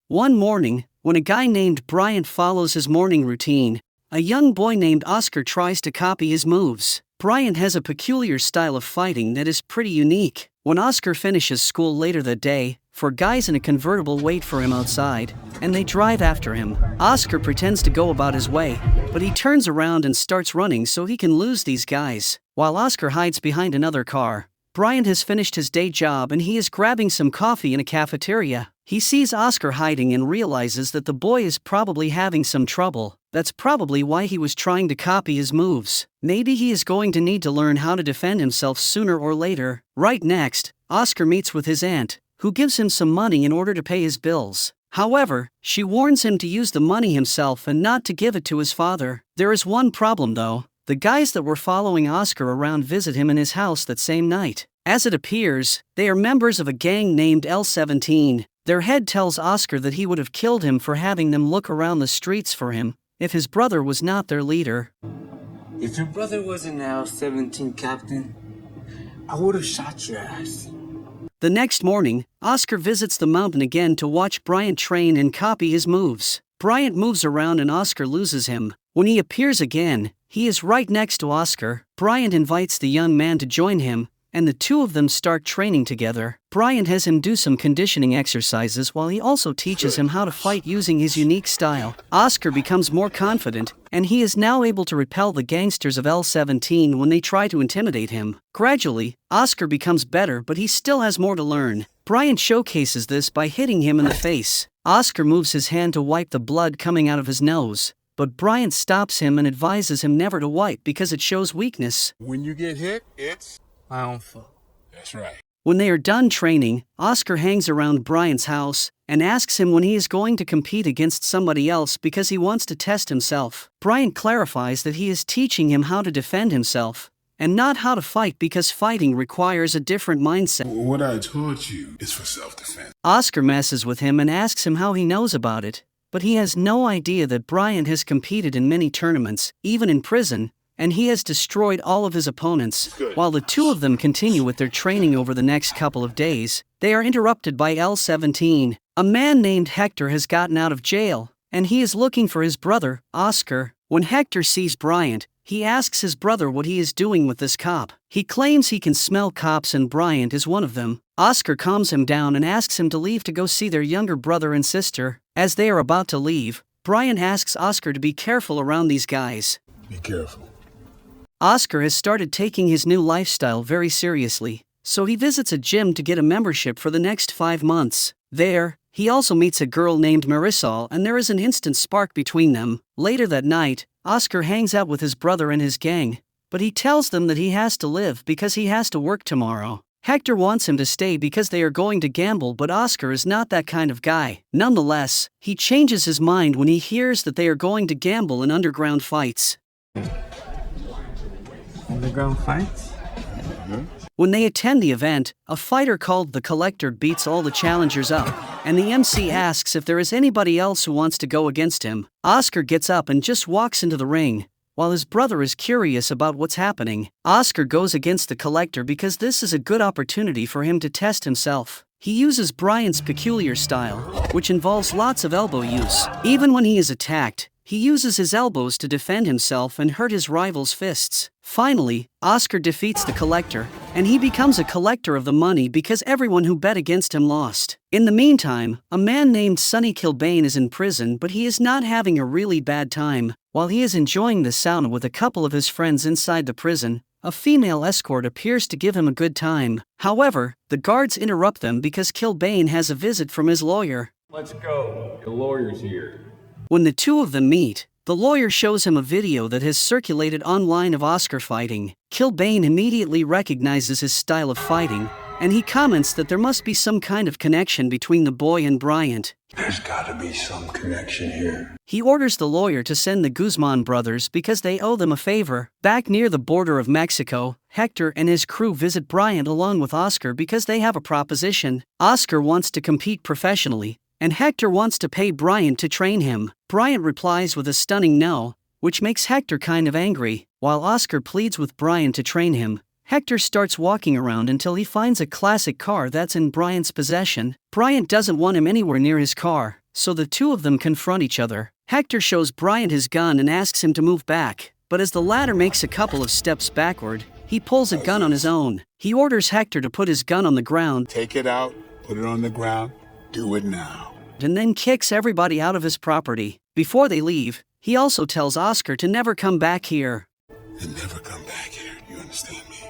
One morning, when a guy named Bryant follows his morning routine, a young boy named Oscar tries to copy his moves. Bryant has a peculiar style of fighting that is pretty unique. When Oscar finishes school later that day, four guys in a convertible wait for him outside, and they drive after him. Oscar pretends to go about his way, but he turns around and starts running so he can lose these guys. While Oscar hides behind another car, Bryant has finished his day job and he is grabbing some coffee in a cafeteria. He sees Oscar hiding and realizes that the boy is probably having some trouble. That's probably why he was trying to copy his moves. Maybe he is going to need to learn how to defend himself sooner or later. Right next, Oscar meets with his aunt, who gives him some money in order to pay his bills. However, she warns him to use the money himself and not to give it to his father. There is one problem though. The guys that were following Oscar around visit him in his house that same night. As it appears, they are members of a gang named L17. Their head tells Oscar that he would have killed him for having them look around the streets for him, if his brother was not their leader. If your brother was an L17 captain, I would have shot your ass. The next morning, Oscar visits the mountain again to watch Bryant train and copy his moves. Bryant moves around and Oscar loses him. When he appears again, he is right next to Oscar. Bryant invites the young man to join him, and the two of them start training together. Bryant has him do some conditioning exercises while he also teaches him how to fight using his unique style. Oscar becomes more confident, and he is now able to repel the gangsters of L17 when they try to intimidate him. Gradually, Oscar becomes better, but he still has more to learn. Bryant showcases this by hitting him in the face. Oscar moves his hand to wipe the blood coming out of his nose, but Bryant stops him and advises him never to wipe because it shows weakness. When you get hit, it's My own fault. that's right. When they are done training, Oscar hangs around Bryant's house and asks him when he is going to compete against somebody else because he wants to test himself. Bryant clarifies that he is teaching him how to defend himself and not how to fight because fighting requires a different mindset. What I taught you is for self-defense. Oscar messes with him and asks him how he knows about it, but he has no idea that Bryant has competed in many tournaments, even in prison, and he has destroyed all of his opponents. While the two of them continue with their training over the next couple of days, they are interrupted by L17. A man named Hector has gotten out of jail, and he is looking for his brother, Oscar. When Hector sees Bryant, he asks his brother what he is doing with this cop. He claims he can smell cops and Bryant is one of them. Oscar calms him down and asks him to leave to go see their younger brother and sister. As they are about to leave, Bryant asks Oscar to be careful around these guys. Be careful. Oscar has started taking his new lifestyle very seriously, so he visits a gym to get a membership for the next 5 months. There, he also meets a girl named Marisol and there is an instant spark between them. Later that night, Oscar hangs out with his brother and his gang, but he tells them that he has to live because he has to work tomorrow. Hector wants him to stay because they are going to gamble, but Oscar is not that kind of guy. Nonetheless, he changes his mind when he hears that they are going to gamble in underground fights. Underground fights? When they attend the event, a fighter called the Collector beats all the challengers up, and the MC asks if there is anybody else who wants to go against him. Oscar gets up and just walks into the ring, while his brother is curious about what's happening. Oscar goes against the Collector because this is a good opportunity for him to test himself. He uses Bryant's peculiar style, which involves lots of elbow use. Even when he is attacked, he uses his elbows to defend himself and hurt his rival's fists. Finally, Oscar defeats the Collector, and he becomes a collector of the money because everyone who bet against him lost. In the meantime, a man named Sonny Kilbane is in prison, but he is not having a really bad time. While he is enjoying the sauna with a couple of his friends inside the prison, a female escort appears to give him a good time. However, the guards interrupt them because Kilbane has a visit from his lawyer. Let's go. The lawyer's here. When the two of them meet, the lawyer shows him a video that has circulated online of Oscar fighting. Kilbane immediately recognizes his style of fighting, and he comments that there must be some kind of connection between the boy and Bryant. There's gotta be some connection here. He orders the lawyer to send the Guzman brothers because they owe them a favor. Back near the border of Mexico, Hector and his crew visit Bryant along with Oscar because they have a proposition. Oscar wants to compete professionally, and Hector wants to pay Bryant to train him. Bryant replies with a stunning no, which makes Hector kind of angry. While Oscar pleads with Bryant to train him, Hector starts walking around until he finds a classic car that's in Bryant's possession. Bryant doesn't want him anywhere near his car, so the two of them confront each other. Hector shows Bryant his gun and asks him to move back, but as the latter makes a couple of steps backward, he pulls a gun on his own. He orders Hector to put his gun on the ground, Take it out, put it on the ground, do it now. and then kicks everybody out of his property. Before they leave, he also tells Oscar to never come back here. And never come back here, you understand me?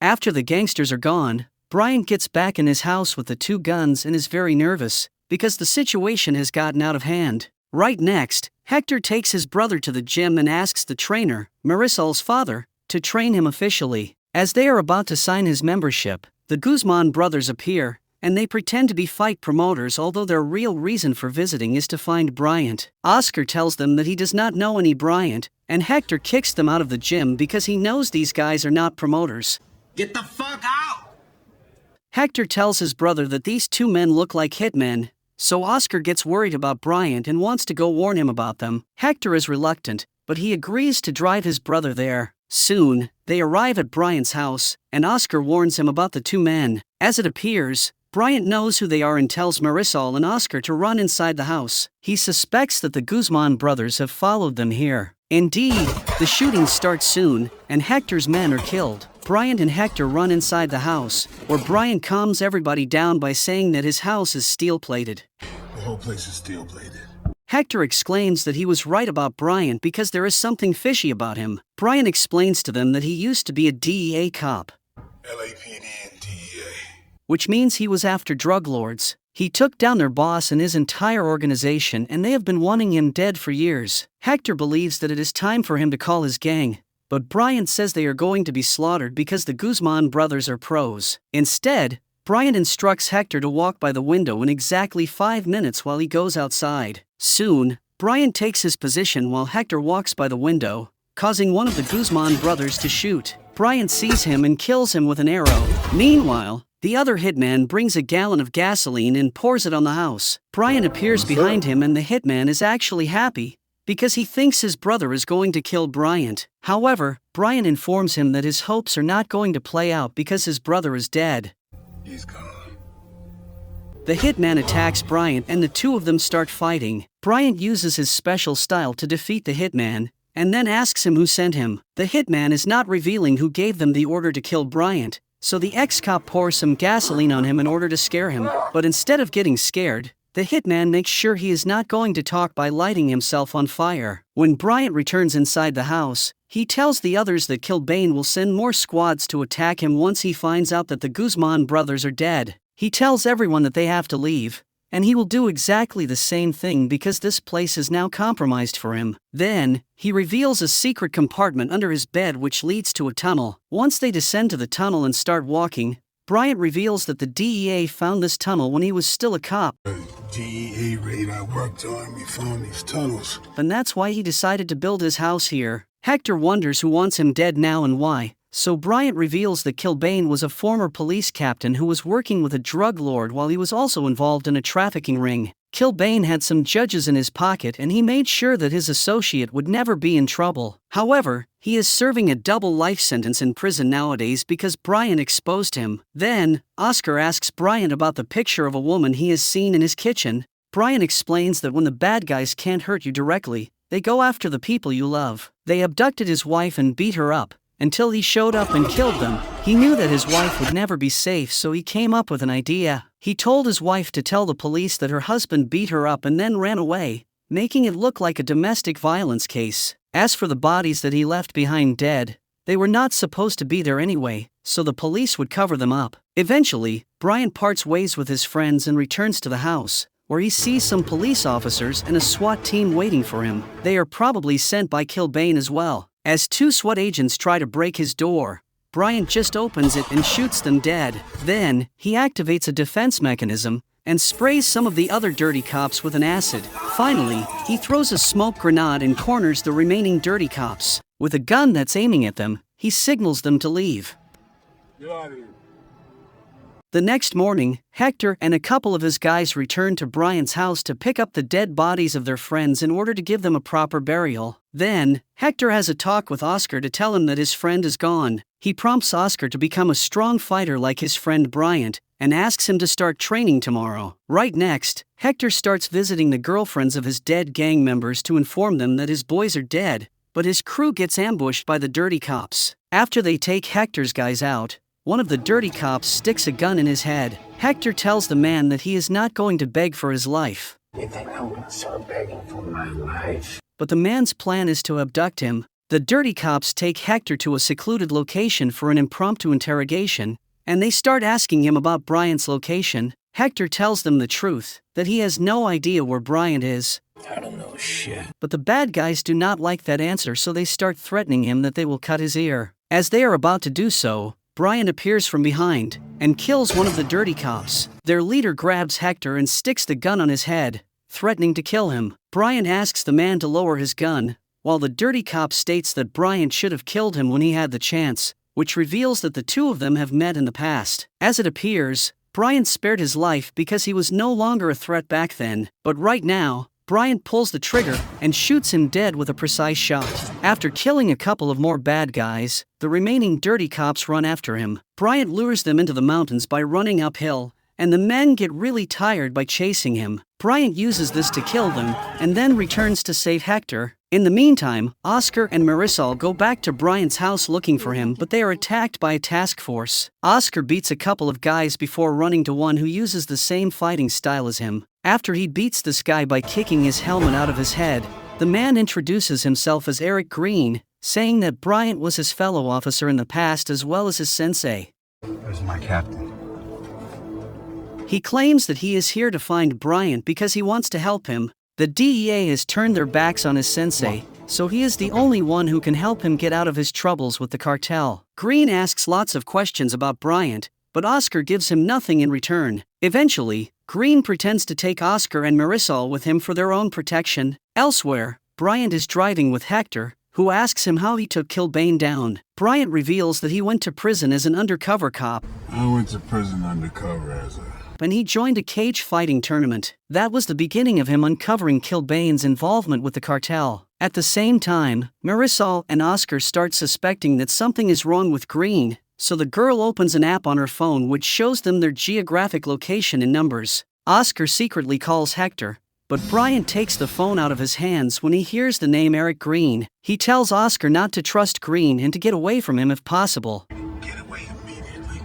After the gangsters are gone, Bryant gets back in his house with the two guns and is very nervous, because the situation has gotten out of hand. Right next, Hector takes his brother to the gym and asks the trainer, Marisol's father, to train him officially. As they are about to sign his membership, the Guzman brothers appear, and they pretend to be fight promoters, although their real reason for visiting is to find Bryant. Oscar tells them that he does not know any Bryant, and Hector kicks them out of the gym because he knows these guys are not promoters. Get the fuck out! Hector tells his brother that these two men look like hitmen, so Oscar gets worried about Bryant and wants to go warn him about them. Hector is reluctant, but he agrees to drive his brother there. Soon, they arrive at Bryant's house, and Oscar warns him about the two men. As it appears, Bryant knows who they are and tells Marisol and Oscar to run inside the house. He suspects that the Guzman brothers have followed them here. Indeed, the shooting starts soon, and Hector's men are killed. Bryant and Hector run inside the house, where Bryant calms everybody down by saying that his house is steel-plated. The whole place is steel-plated. Hector exclaims that he was right about Bryant because there is something fishy about him. Bryant explains to them that he used to be a DEA cop, LAPD and DEA. which means he was after drug lords. He took down their boss and his entire organization, and they have been wanting him dead for years. Hector believes that it is time for him to call his gang, but Bryant says they are going to be slaughtered because the Guzman brothers are pros. Instead, Bryant instructs Hector to walk by the window in exactly 5 minutes while he goes outside. Soon, Bryant takes his position while Hector walks by the window, causing one of the Guzman brothers to shoot. Bryant sees him and kills him with an arrow. Meanwhile, the other hitman brings a gallon of gasoline and pours it on the house. Bryant appears behind him, and the hitman is actually happy because he thinks his brother is going to kill Bryant. However, Bryant informs him that his hopes are not going to play out because his brother is dead. He's gone. The hitman attacks Bryant and the two of them start fighting. Bryant uses his special style to defeat the hitman, and then asks him who sent him. The hitman is not revealing who gave them the order to kill Bryant, so the ex-cop pours some gasoline on him in order to scare him. But instead of getting scared, the hitman makes sure he is not going to talk by lighting himself on fire. When Bryant returns inside the house, he tells the others that Kilbane will send more squads to attack him once he finds out that the Guzman brothers are dead. He tells everyone that they have to leave, and he will do exactly the same thing because this place is now compromised for him. Then, he reveals a secret compartment under his bed which leads to a tunnel. Once they descend to the tunnel and start walking, Bryant reveals that the DEA found this tunnel when he was still a cop, DEA raid I worked on, we found these tunnels. and that's why he decided to build his house here. Hector wonders who wants him dead now and why, so Bryant reveals that Kilbane was a former police captain who was working with a drug lord while he was also involved in a trafficking ring. Kilbane had some judges in his pocket, and he made sure that his associate would never be in trouble. However, he is serving a double life sentence in prison nowadays because Bryant exposed him. Then, Oscar asks Bryant about the picture of a woman he has seen in his kitchen. Bryant explains that when the bad guys can't hurt you directly, they go after the people you love. They abducted his wife and beat her up, until he showed up and killed them. He knew that his wife would never be safe, so he came up with an idea. He told his wife to tell the police that her husband beat her up and then ran away, making it look like a domestic violence case. As for the bodies that he left behind dead, they were not supposed to be there anyway, so the police would cover them up. Eventually, Bryant parts ways with his friends and returns to the house, where he sees some police officers and a SWAT team waiting for him. They are probably sent by Kilbane as well. As two SWAT agents try to break his door, Bryant just opens it and shoots them dead. Then, he activates a defense mechanism and sprays some of the other dirty cops with an acid. Finally, he throws a smoke grenade and corners the remaining dirty cops. With a gun that's aiming at them, he signals them to leave. Get out of here. The next morning, Hector and a couple of his guys return to Bryant's house to pick up the dead bodies of their friends in order to give them a proper burial. Then, Hector has a talk with Oscar to tell him that his friend is gone. He prompts Oscar to become a strong fighter like his friend Bryant, and asks him to start training tomorrow. Right next, Hector starts visiting the girlfriends of his dead gang members to inform them that his boys are dead, but his crew gets ambushed by the dirty cops. After they take Hector's guys out, one of the dirty cops sticks a gun in his head. Hector tells the man that he is not going to beg for his life. You think I'm gonna start begging for my life? But the man's plan is to abduct him. The dirty cops take Hector to a secluded location for an impromptu interrogation, and they start asking him about Bryant's location. Hector tells them the truth, that he has no idea where Bryant is. I don't know shit. But the bad guys do not like that answer, so they start threatening him that they will cut his ear. As they are about to do so, Bryant appears from behind and kills one of the dirty cops. Their leader grabs Hector and sticks the gun on his head, threatening to kill him. Bryant asks the man to lower his gun, while the dirty cop states that Bryant should have killed him when he had the chance, which reveals that the two of them have met in the past. As it appears, Bryant spared his life because he was no longer a threat back then, but right now, Bryant pulls the trigger and shoots him dead with a precise shot. After killing a couple of more bad guys, the remaining dirty cops run after him. Bryant lures them into the mountains by running uphill, and the men get really tired by chasing him. Bryant uses this to kill them, and then returns to save Hector. In the meantime, Oscar and Marisol go back to Bryant's house looking for him, but they are attacked by a task force. Oscar beats a couple of guys before running to one who uses the same fighting style as him. After he beats this guy by kicking his helmet out of his head, the man introduces himself as Eric Green, saying that Bryant was his fellow officer in the past as well as his sensei. Where's my captain? He claims that he is here to find Bryant because he wants to help him. The DEA has turned their backs on his sensei, so he is the only one who can help him get out of his troubles with the cartel. Green asks lots of questions about Bryant, but Oscar gives him nothing in return. Eventually, Green pretends to take Oscar and Marisol with him for their own protection. Elsewhere, Bryant is driving with Hector, who asks him how he took Kilbane down. Bryant reveals that he went to prison as an undercover cop. I went to prison undercover as a... And he joined a cage fighting tournament. That was the beginning of him uncovering Kilbane's involvement with the cartel. At the same time, Marisol and Oscar start suspecting that something is wrong with Green, so the girl opens an app on her phone which shows them their geographic location in numbers. Oscar secretly calls Hector, but Bryant takes the phone out of his hands when he hears the name Eric Green. He tells Oscar not to trust Green and to get away from him if possible. Get away immediately.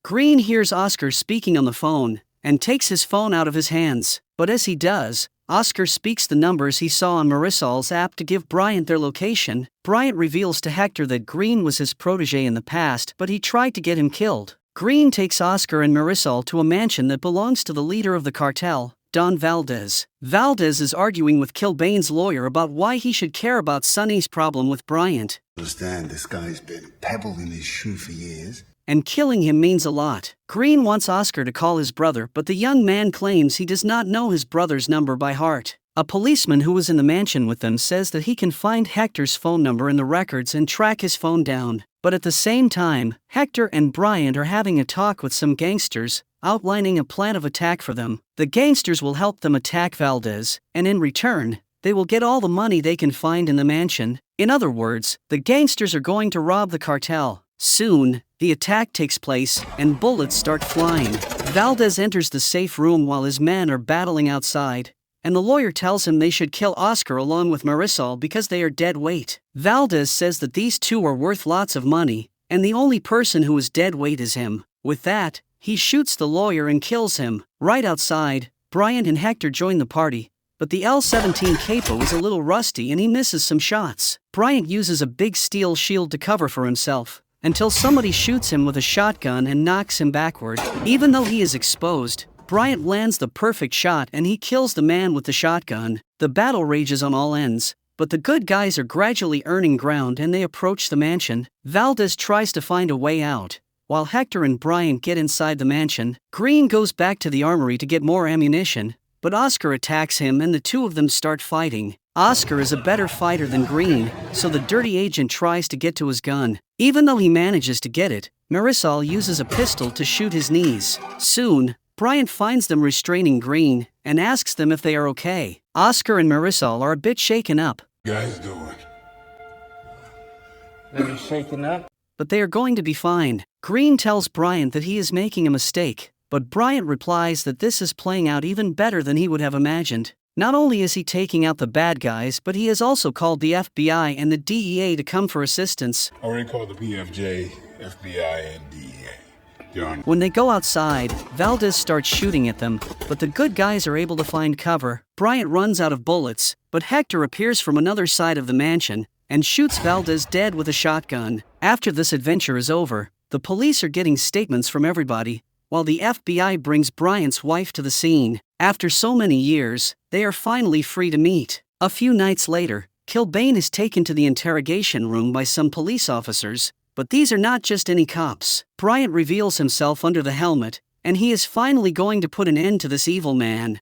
Green hears Oscar speaking on the phone and takes his phone out of his hands. But as he does, Oscar speaks the numbers he saw on Marisol's app to give Bryant their location. Bryant reveals to Hector that Green was his protege in the past, but he tried to get him killed. Green takes Oscar and Marisol to a mansion that belongs to the leader of the cartel, Don Valdez. Valdez is arguing with Kilbane's lawyer about why he should care about Sonny's problem with Bryant. Understand, this guy's been a pebble in his shoe for years. And killing him means a lot. Green wants Oscar to call his brother, but the young man claims he does not know his brother's number by heart. A policeman who was in the mansion with them says that he can find Hector's phone number in the records and track his phone down. But at the same time, Hector and Bryant are having a talk with some gangsters, outlining a plan of attack for them. The gangsters will help them attack Valdez, and in return, they will get all the money they can find in the mansion. In other words, the gangsters are going to rob the cartel. Soon, the attack takes place, and bullets start flying. Valdez enters the safe room while his men are battling outside, and the lawyer tells him they should kill Oscar along with Marisol because they are dead weight. Valdez says that these two are worth lots of money, and the only person who is dead weight is him. With that, he shoots the lawyer and kills him. Right outside, Bryant and Hector join the party, but the L-17 capo is a little rusty and he misses some shots. Bryant uses a big steel shield to cover for himself, until somebody shoots him with a shotgun and knocks him backward. Even though he is exposed, Bryant lands the perfect shot and he kills the man with the shotgun. The battle rages on all ends, but the good guys are gradually earning ground and they approach the mansion. Valdez tries to find a way out, while Hector and Bryant get inside the mansion. Green goes back to the armory to get more ammunition, but Oscar attacks him and the two of them start fighting. Oscar is a better fighter than Green, so the dirty agent tries to get to his gun. Even though he manages to get it, Marisol uses a pistol to shoot his knees. Soon, Bryant finds them restraining Green and asks them if they are okay. Oscar and Marisol are a bit shaken up. Guys doing? They're shaking up. But they are going to be fine. Green tells Bryant that he is making a mistake, but Bryant replies that this is playing out even better than he would have imagined. Not only is he taking out the bad guys, but he has also called the FBI and the DEA to come for assistance. Already called the PFJ, FBI, and DEA. John. When they go outside, Valdez starts shooting at them, but the good guys are able to find cover. Bryant runs out of bullets, but Hector appears from another side of the mansion and shoots Valdez dead with a shotgun. After this adventure is over, the police are getting statements from everybody, while the FBI brings Bryant's wife to the scene. After so many years, they are finally free to meet. A few nights later, Kilbane is taken to the interrogation room by some police officers, but these are not just any cops. Bryant reveals himself under the helmet, and he is finally going to put an end to this evil man.